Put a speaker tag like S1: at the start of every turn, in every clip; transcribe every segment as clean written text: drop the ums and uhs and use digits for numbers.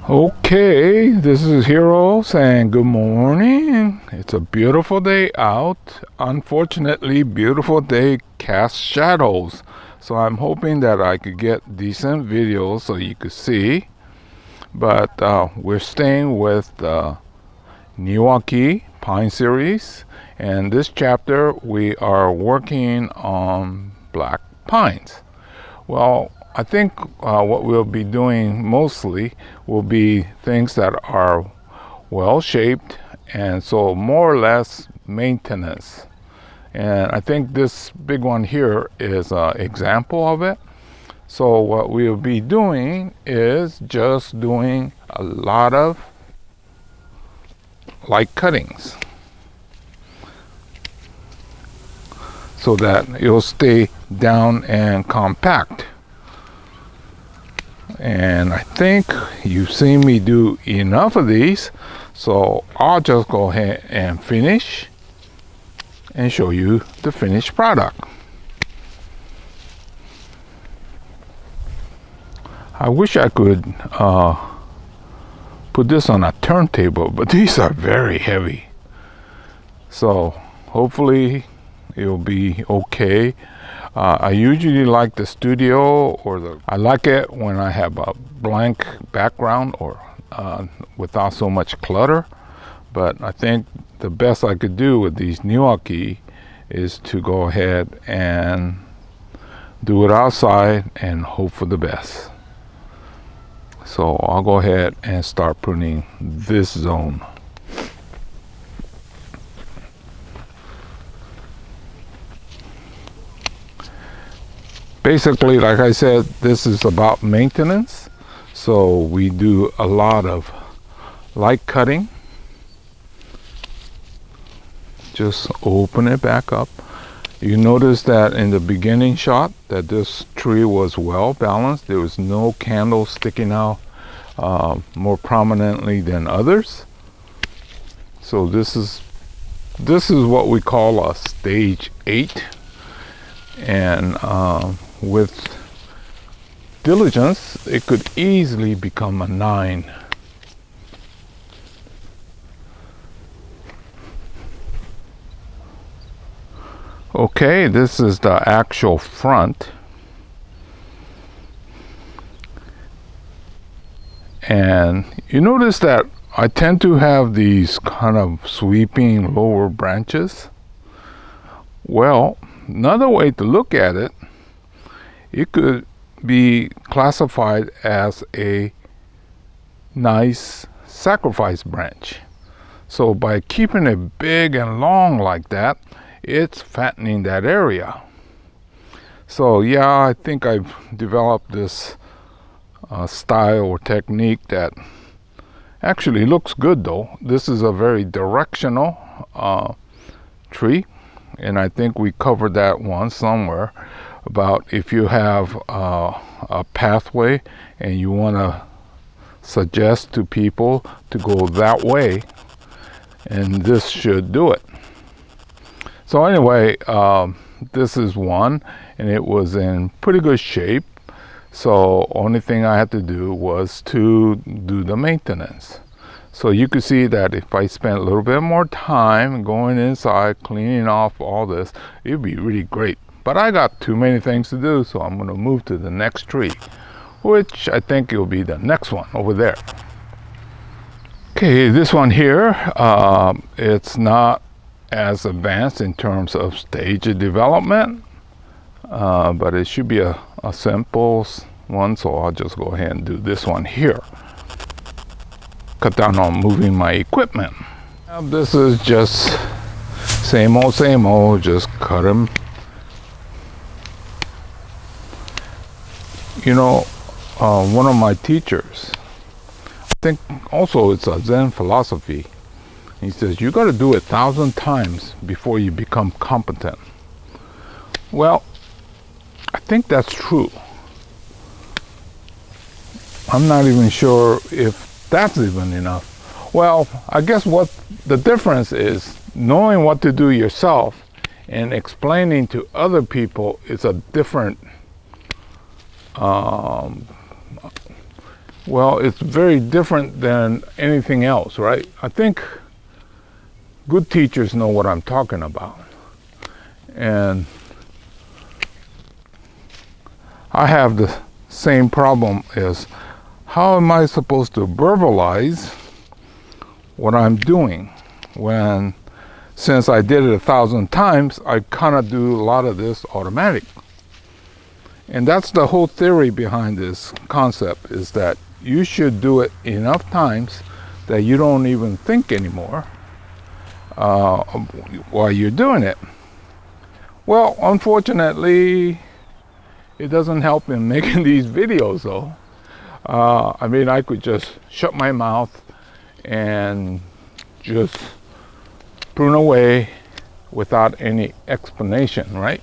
S1: Okay, this is Hero saying good morning. It's a beautiful day out. Unfortunately, beautiful day casts shadows. So I'm hoping that I could get decent videos so you could see. But we're staying with the Niwaki Pine series. And this chapter we are working on black pines. Well, I think what we'll be doing mostly will be things that are well shaped and so more or less maintenance. And I think this big one here is an example of it. So what we'll be doing is just doing a lot of light cuttings so that it'll stay down and compact. And I think you've seen me do enough of these, so I'll just go ahead and finish and show you the finished product. I wish I could put this on a turntable, but these are very heavy, so hopefully it'll be okay. I usually like the studio I like it when I have a blank background or without so much clutter. But I think the best I could do with these Niwaki is to go ahead and do it outside and hope for the best. So I'll go ahead and start pruning this zone. Basically, like I said, this is about maintenance. So we do a lot of light cutting. Just open it back up. You notice that in the beginning shot that this tree was well balanced. There was no candle sticking out more prominently than others. So this is what we call a stage 8. And with diligence, it could easily become a 9. Okay, this is the actual front. And you notice that I tend to have these kind of sweeping lower branches. Well, another way to look at it, it could be classified as a nice sacrifice branch. So by keeping it big and long like that, it's fattening that area. So yeah, I think I've developed this style or technique that actually looks good though. This is a very directional tree, and I think we covered that one somewhere about if you have a pathway and you want to suggest to people to go that way, and this should do it. So anyway, this is one, and it was in pretty good shape. So only thing I had to do was to do the maintenance. So you could see that if I spent a little bit more time going inside, cleaning off all this, it'd be really great. But I got too many things to do, so I'm going to move to the next tree, which I think will be the next one over there. Okay, this one here, it's not as advanced in terms of stage of development, but it should be a simple one, so I'll just go ahead and do this one here. Cut down on moving my equipment. Now this is just same old, just cut them. You know, one of my teachers, I think also it's a Zen philosophy. He says, you got to do it 1,000 times before you become competent. Well, I think that's true. I'm not even sure if that's even enough. Well, I guess what the difference is, knowing what to do yourself and explaining to other people is a different Well, it's very different than anything else, right? I think good teachers know what I'm talking about. And I have the same problem is, how am I supposed to verbalize what I'm doing when, since I did it 1,000 times, I kind of do a lot of this automatic. And that's the whole theory behind this concept, is that you should do it enough times that you don't even think anymore while you're doing it. Well, unfortunately, it doesn't help in making these videos though. I mean, I could just shut my mouth and just prune away without any explanation, right?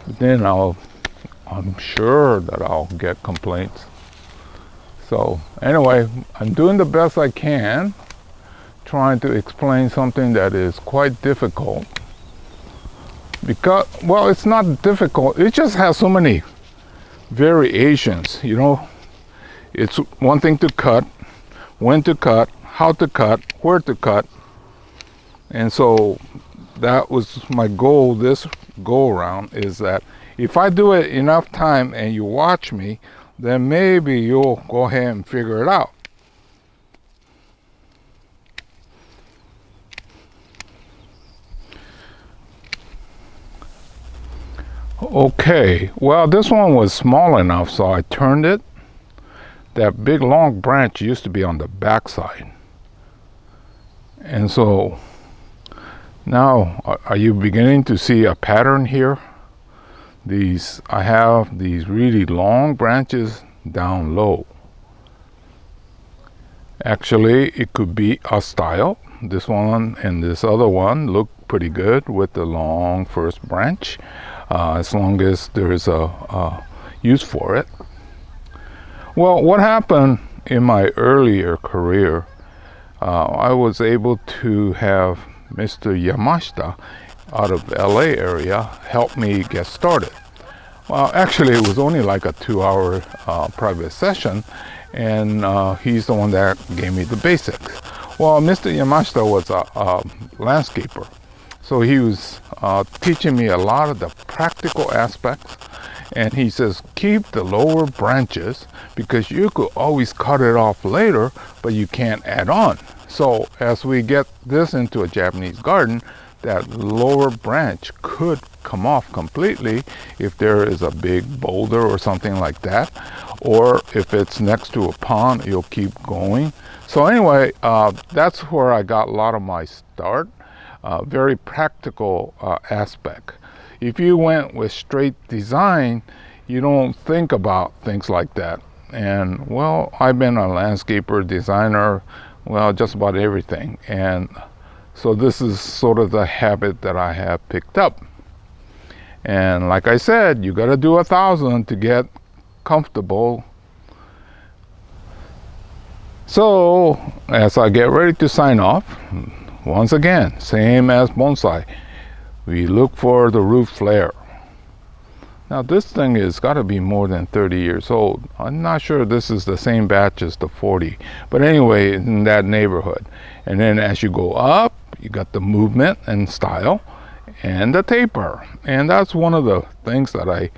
S1: But then I'm sure that I'll get complaints. So anyway, I'm doing the best I can, trying to explain something that is quite difficult. Because, well, it's not difficult, it just has so many variations, you know. It's one thing to cut, when to cut, how to cut, where to cut. And so that was my goal this go around, is that if I do it enough time and you watch me, then maybe you'll go ahead and figure it out. Okay, well, this one was small enough, so I turned it. That big long branch used to be on the back side. And so now, are you beginning to see a pattern here? I have these really long branches down low. Actually, it could be a style. This one and this other one look pretty good with the long first branch, as long as there is a use for it. Well, what happened in my earlier career, I was able to have Mr. Yamashita out of the LA area help me get started. Well, actually, it was only like a 2-hour private session, and he's the one that gave me the basics. Well, Mr. Yamashita was a landscaper, so he was teaching me a lot of the practical aspects. And he says, keep the lower branches because you could always cut it off later, but you can't add on. So as we get this into a Japanese garden, that lower branch could come off completely if there is a big boulder or something like that. Or if it's next to a pond, you'll keep going. So anyway, that's where I got a lot of my start. Very practical aspect. If you went with straight design, you don't think about things like that. And well, I've been a landscaper, designer, well, just about everything. And so this is sort of the habit that I have picked up. And like I said, you got to do 1,000 to get comfortable. So as I get ready to sign off, once again, same as bonsai, we look for the root flare. Now this thing has got to be more than 30 years old. I'm not sure this is the same batch as the 40, but anyway, in that neighborhood. And then as you go up, you got the movement and style and the taper. And that's one of the things that I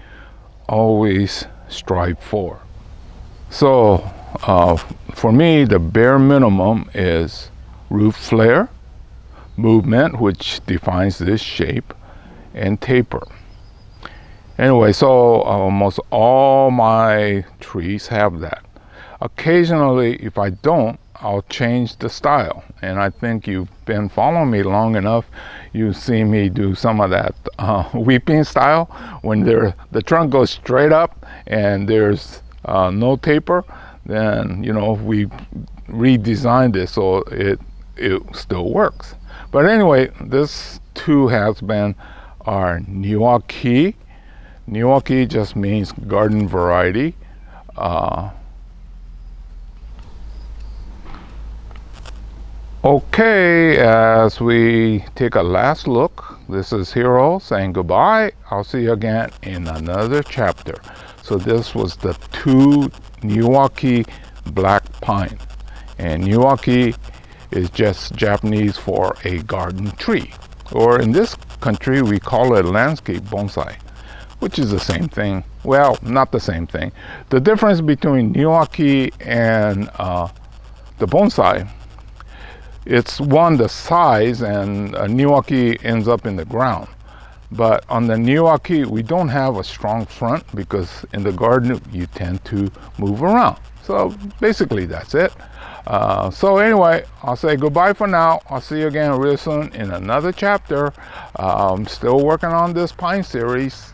S1: always strive for. So for me, the bare minimum is root flare, movement, which defines this shape, and taper. Anyway, so almost all my trees have that. Occasionally, if I don't, I'll change the style. And I think you've been following me long enough, you've seen me do some of that weeping style, when the trunk goes straight up and there's no taper. Then, you know, we redesigned it so it still works. But anyway, this too has been our Niwaki. Niwaki just means garden variety. Okay, as we take a last look, this is Hiro saying goodbye. I'll see you again in another chapter. So this was the 2 Niwaki black pine. And Niwaki is just Japanese for a garden tree. Or in this country, we call it landscape bonsai, which is the same thing. Well, not the same thing. The difference between Niwaki and the bonsai, it's one, the size, and Niwaki ends up in the ground. But on the Niwaki, we don't have a strong front because in the garden, you tend to move around. So basically, that's it. So anyway, I'll say goodbye for now. I'll see you again real soon in another chapter. I'm still working on this pine series.